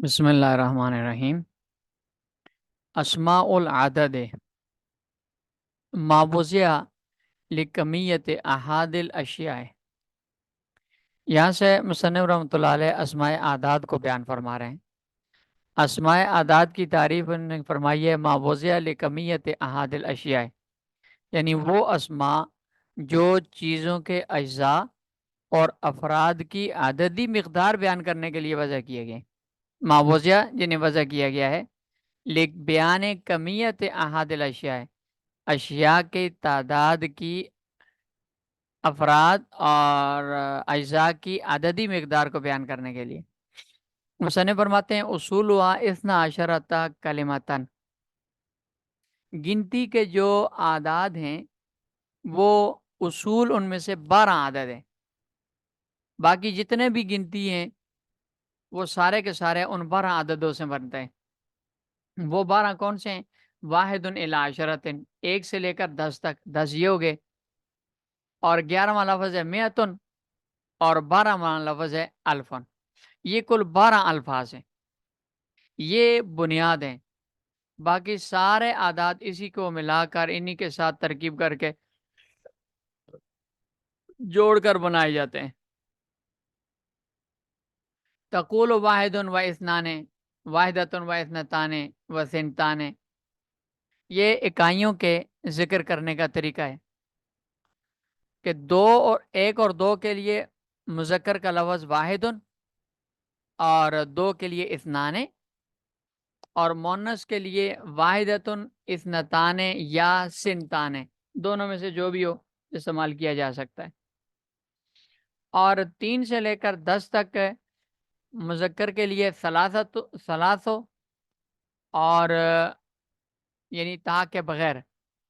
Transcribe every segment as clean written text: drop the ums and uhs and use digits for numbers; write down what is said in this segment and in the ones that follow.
بسم اللہ الرحمن الرحیم۔ اسماء العدد مابوزیہ لکمیت احاد الاشیاء۔ یہاں سے مصنف رحمۃ اللہ علیہ اسماء اعداد کو بیان فرما رہے ہیں۔ اسماء اعداد کی تعریف انہوں نے فرمائی ہے مابوزیہ لکمیت احاد الاشیاء، یعنی وہ اسماء جو چیزوں کے اجزاء اور افراد کی عددی مقدار بیان کرنے کے لیے وضع کیے گئے، مابوزیہ جنہیں وضع کیا گیا ہے بیان کمیت احاد الاشیاء، اشیاء کی تعداد کی افراد اور اجزاء کی عددی مقدار کو بیان کرنے کے لیے۔ مصنف فرماتے ہیں اصول ہوا اثنا عشرۃ کلمتن، گنتی کے جو اعداد ہیں وہ اصول ان میں سے 12 عدد ہیں، باقی جتنے بھی گنتی ہیں وہ سارے کے سارے ان 12 عددوں سے بنتے ہیں۔ وہ 12 کون سے ہیں؟ واحد الی عشرۃ، ایک سے لے کر 10 تک، 10 یہ ہو گئے، اور 11واں لفظ ہے میتن، اور 12واں لفظ ہے الفن۔ یہ کل 12 الفاظ ہیں، یہ بنیاد ہیں۔ باقی سارے اعداد اسی کو ملا کر انہی کے ساتھ ترکیب کر کے جوڑ کر بنائے جاتے ہیں۔ تقول واحد و اثنان، واحدۃ و اثنتان و ثنتان، یہ اکائیوں کے ذکر کرنے کا طریقہ ہے کہ ایک اور دو کے لیے مذکر کا لفظ واحد، اور دو کے لیے اثنان، اور مونس کے لیے واحدتن، اثنتان یا سنتان، دونوں میں سے جو بھی ہو استعمال کیا جا سکتا ہے۔ اور 3 سے لے کر 10 تک مذکر کے لیے ثلاثو، اور یعنی تا کے بغیر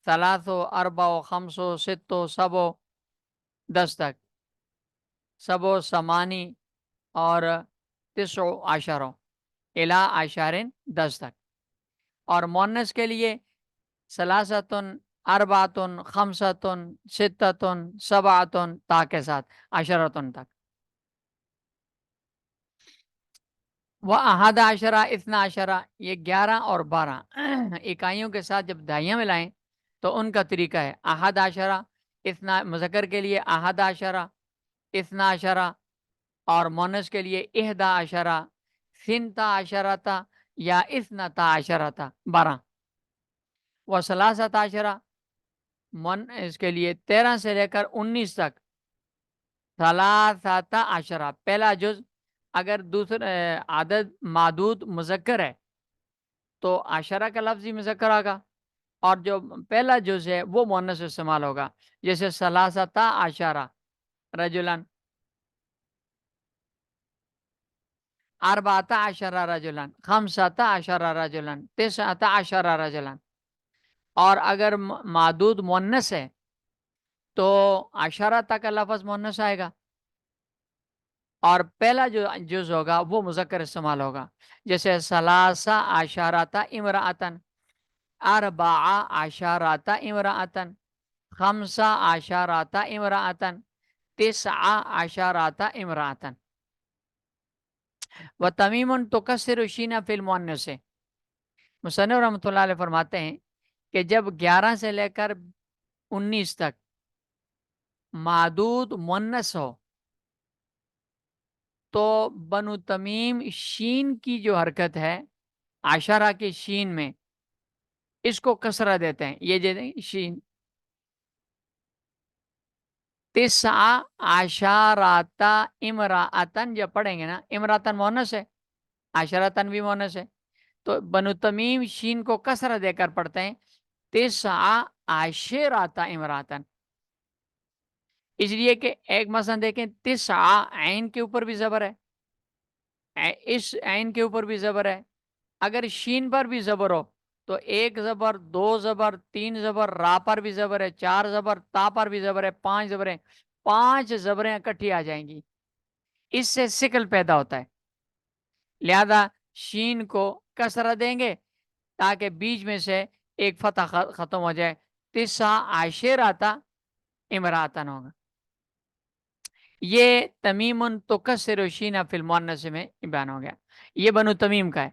ثلاثو، اربع، خمسو، ستو، سبو، 10 تک، سبو، سمانی، اور تسع عشروں الا عشرین، 10 تک۔ اور مونس کے لیے ثلاثتن، اربعتن، خمستن، ستتن، سبعتن، تا کے ساتھ عشرتن تک۔ وہ احد عشرہ، اثنا عشرہ، یہ 11 اور 12 اکائیوں کے ساتھ جب دہائیاں ملائیں تو ان کا طریقہ ہے احد عشرہ، اثنا مذکر کے لیے احد عشرہ، اثنا عشرہ، اور مونس کے لیے احدا عشرہ، ثنتا عشرتا یا اثنتا عشرتا، 12۔ وہ ثلاثت عشرہ، اس کے لیے 13 سے لے کر 19 تک، ثلاثت عشرہ، پہلا جز اگر دوسرا عدد معدود مذکر ہے تو عشرہ کا لفظ ہی مذکر ہوگا، اور جو پہلا جز ہے وہ مؤنث استعمال ہوگا، جیسے ثلاثت عشرہ رجلن، اربعۃ عشرہ رجلن، خمسۃ عشرہ رجلن، تسعۃ عشرہ رجلن۔ اور اگر معدود مؤنث ہے تو عشرہ تک کا لفظ مؤنث آئے گا، اور پہلا جو جز ہوگا وہ مذکر استعمال ہوگا، جیسے ثلاثہ عشرۃ امرأۃ، اربع عشرۃ امرأۃ، خمسہ عشرۃ امرأۃ، تسع عشرۃ امرأۃ۔ و تمیم تکسر شین فی المؤنث، مصنف رحمۃ اللہ علیہ فرماتے ہیں کہ جب 11 سے لے کر 19 تک معدود مؤنث ہو تو بنو تمیم شین کی جو حرکت ہے عشرہ کے شین میں، اس کو کسرہ دیتے ہیں، یہ جو شین، تسع عشرۃ امرأۃ جب پڑھیں گے نا، امرأۃ مؤنث ہے، عشرۃ بھی مؤنث ہے، تو بنو تمیم شین کو کسرہ دے کر پڑھتے ہیں تسع عشرۃ امرأۃ، اس لیے کہ ایک مثلا دیکھیں تسع عین کے اوپر بھی زبر ہے، اس عین کے اوپر بھی زبر ہے، اگر شین پر بھی زبر ہو تو 1 زبر، 2 زبر، 3 زبر، را پر بھی زبر ہے، 4 زبر، تا پر بھی زبر ہے، 5 زبریں، 5 زبریں اکٹھی آ جائیں گی، اس سے سکل پیدا ہوتا ہے، لہذا شین کو کسرہ دیں گے تاکہ بیچ میں سے ایک فتح ختم ہو جائے، تسع عشرۃ امرأۃ ہوگا۔ یہ تمیم تکسر شین فی المؤنث میں بیان ہو گیا، یہ بنو تمیم کا ہے،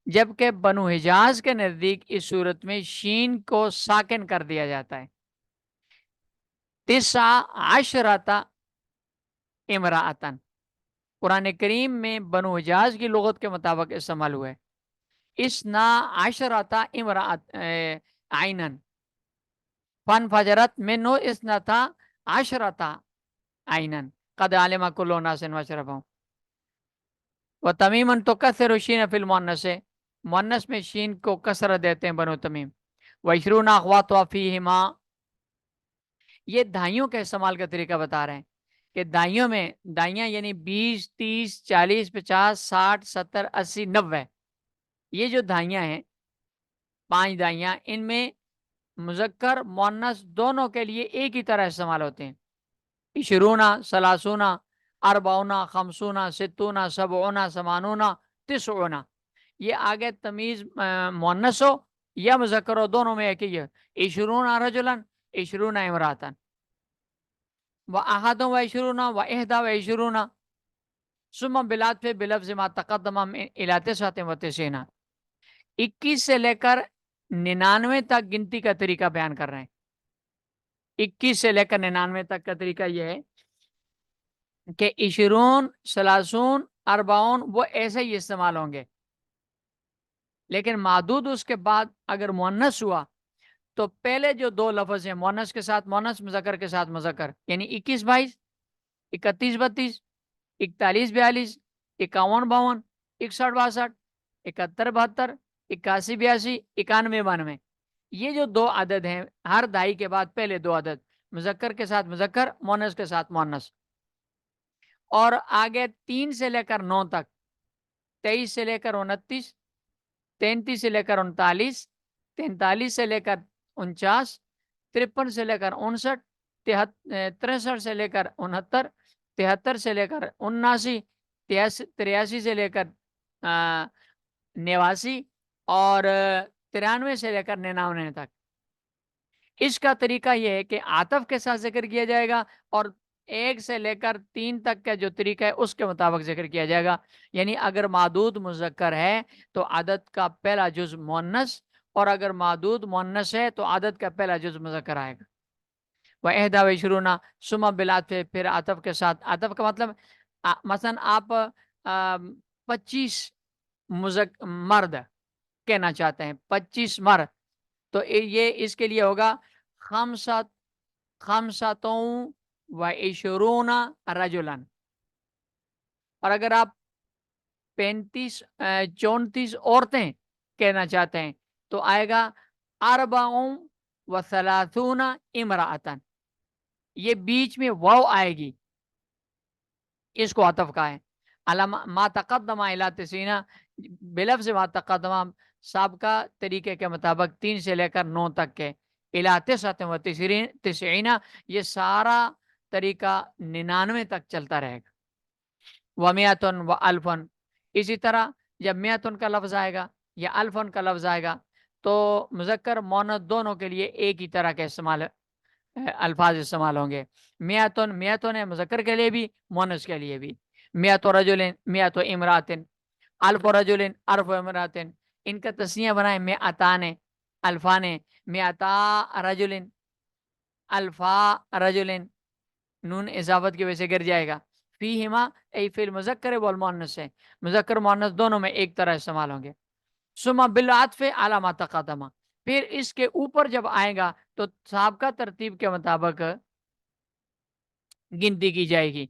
جبکہ بنو حجاز کے نزدیک اس صورت میں شین کو ساکن کر دیا جاتا ہے۔ 19 امراۃن قرآن کریم میں بنو حجاز کی لغت کے مطابق استعمال ہوا ہے۔ 12 امراۃ عینن فن فجرت منو 12 عینن قد علم کل اناس مشربہم وتمیما تکثر شین فی المؤنث، مؤنث میں شین کو کثرت دیتے ہیں بنو تمیم۔ وعشرون اخواتها فیہما، یہ دہائیوں کے استعمال کا طریقہ بتا رہے ہیں کہ دہائیوں میں، دہائیاں یعنی 20 30 40 50 60 70 80 90، یہ جو دہائیاں ہیں 5 دہائیاں، ان میں مذکر مؤنث دونوں کے لیے ایک ہی طرح استعمال ہوتے ہیں۔ 20 30 40 50 60 70 80 90 یہ آگے تمیز مؤنث ہو یا مذکر ہو دونوں میں ایک ہی ہے۔ 20 رجلا 20 امراۃ وأحد وعشرون وإحدى وعشرون ثم بالعطف بلفظ ما تقدم إلى 99، 21 سے لے کر 99 تک گنتی کا طریقہ بیان کر رہے ہیں۔ 21 سے لے کر 99 تک کا طریقہ یہ ہے کہ 20 30 40 وہ ایسے ہی استعمال ہوں گے، لیکن معدود اس کے بعد اگر مؤنث ہوا تو پہلے جو 2 لفظ ہیں مؤنث کے ساتھ مؤنث، مذکر کے ساتھ مذکر، یعنی 21 22 31 32 41 42 51 52 61 62 71 72 81 82 91 92، یہ جو 2 عدد ہیں ہر دہائی کے بعد پہلے 2 عدد مذکر کے ساتھ مذکر، مؤنث کے ساتھ مؤنث، اور آگے 3 سے لے کر 9 تک، 23 سے لے کر 29 33 سے لے کر 39 43 سے لے کر 49 53 سے لے کر 59 63 سے لے کر 69 73 سے لے کر 79 83 سے لے کر 89 اور 93 سے لے کر 99 تک۔ اس کا طریقہ یہ ہے کہ عاطف کے ساتھ ذکر کیا جائے گا، اور 1 سے لے کر 3 تک کا جو طریقہ ہے اس کے مطابق ذکر کیا جائے گا۔ یعنی اگر معدود مذکر ہے تو عدد کا پہلا جز مؤنث، اور اگر معدود مؤنث ہے تو عدد کا پہلا جز مذکر آئے گا۔ وإحدى وعشرون ثم بالعطف، پھر عطف کے ساتھ، عطف کا مطلب مثلا آپ 25 مرد کہنا چاہتے ہیں، 25 مرد، تو یہ اس کے لیے ہوگا خمسۃ وعشرون رجلا، اور اگر آپ 35 34 عورتیں کہنا چاہتے ہیں تو آئے گا 34 امراۃ، یہ بیچ میں واو آئے گی، اس کو عطف کا ہے۔ ما تقدم الی 90 بلفظ ما تقدم، سابقہ طریقے کے مطابق 3 سے لے کر 9 تک کے، الی 99 یہ سارا طریقہ 99 تک چلتا رہے گا۔ ومیاتن و الفن، اسی طرح جب میاتن کا لفظ آئے گا یا الفن کا لفظ آئے گا تو مذکر مؤنث دونوں کے لیے ایک ہی طرح کے الفاظ استعمال ہوں گے۔ میاتن ہے مذکر کے لیے بھی مؤنث کے لیے بھی، میات رجل میات امراتن، الف رجل الف امراتن، ان کا تسنیہ بنائیں میاتان الفان، میاتا رجل الفا رجل، نون اضافت کی وجہ سے گر جائے گا۔ فیہما ای فی المذکر والمؤنث ہے، مذکر مؤنث دونوں میں ایک طرح استعمال ہوں گے۔ ثم بالعطف علی ما تقدم، پھر اس کے اوپر جب آئے گا تو سابقہ ترتیب کے مطابق گنتی کی جائے گی۔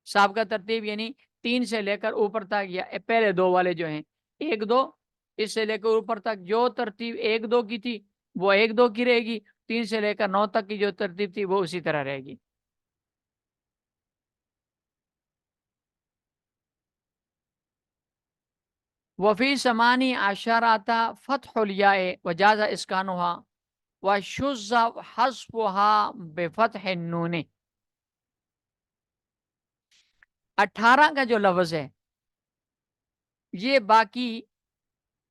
سابقہ ترتیب یعنی 3 سے لے کر اوپر تک، یا پہلے 2 والے جو ہیں 1 2، اس سے لے کر اوپر تک جو ترتیب 1 2 کی تھی وہ 1 2 کی رہے گی، 3 سے لے کر 9 تک کی جو ترتیب تھی وہ اسی طرح رہے گی۔ وفی 18 فتح الیاء وجاز اسکانها وشذ حذفها بفتح النون، 18 کا جو لفظ ہے یہ باقی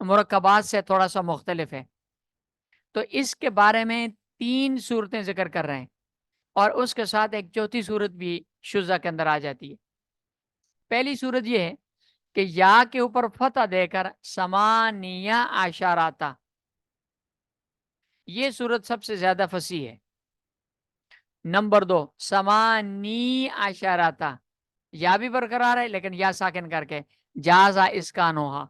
مرکبات سے تھوڑا سا مختلف ہے، تو اس کے بارے میں 3 صورتیں ذکر کر رہے ہیں، اور اس کے ساتھ ایک چوتھی صورت بھی شزہ کے اندر آ جاتی ہے۔ پہلی صورت یہ ہے کہ یا کے اوپر فتح دے کر سمانیہ عشراتا، یہ صورت سب سے زیادہ فصیح ہے۔ نمبر 2 سمانی عشراتا، یا بھی برقرار ہے لیکن یا ساکن کر کے جازا اسکانوہا،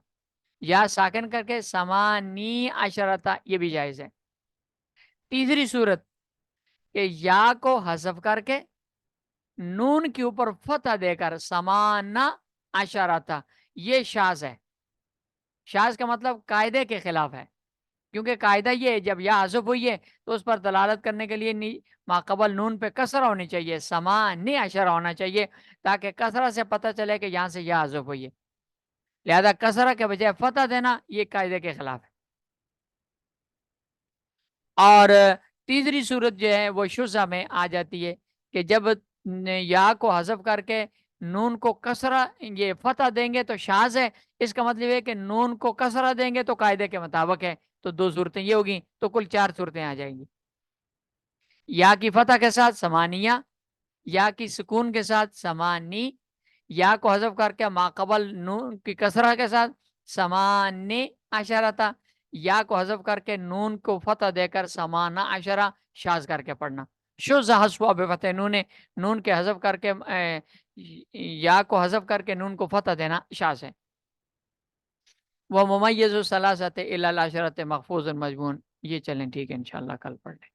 یا ساکن کر کے سمانی عشرتا، یہ بھی جائز ہے۔ تیسری صورت کہ یا کو حذف کر کے نون کے اوپر فتح دے کر سمانا عشرتا، یہ شاذ ہے۔ شاذ کا مطلب قاعدے کے خلاف ہے، کیونکہ قاعدہ یہ ہے جب یا حذف ہوئی ہے تو اس پر دلالت کرنے کے لیے ماقبل نون پہ کسرہ ہونی چاہیے، سمانی عشرہ ہونا چاہیے، تاکہ کسرہ سے پتہ چلے کہ یہاں سے یا حذف ہوئی ہے۔ لہذا کسرہ کے بجائے فتح دینا یہ قاعدے کے خلاف ہے۔ اور تیسری صورت جو ہے وہ شزہ میں آ جاتی ہے کہ جب یا کو حذف کر کے نون کو کسرہ یہ فتح دیں گے تو شاذ ہے، اس کا مطلب ہے کہ نون کو کسرہ دیں گے تو قاعدے کے مطابق ہے، تو 2 صورتیں یہ ہوگی، تو کل 4 صورتیں آ جائیں گی۔ یا کی فتح کے ساتھ سمانیہ، یا کی سکون کے ساتھ سمانی، یا کو حذف کر کے ماقبل نون کی کسرہ کے ساتھ سمانی عشرتا، یا کو حذف کر کے نون کو فتح دے کر سمانا عشرہ، شاذ کر کے پڑھنا۔ شذ حذف بفتح نون، نون کے حذف کر کے یا کو حذف کر کے نون کو فتح دینا شاذ ہے۔ وہ ممیز ثلاثت الی العشرۃ محفوظ مضمون، یہ چلیں ٹھیک ہے، انشاءاللہ کل پڑھ لیں۔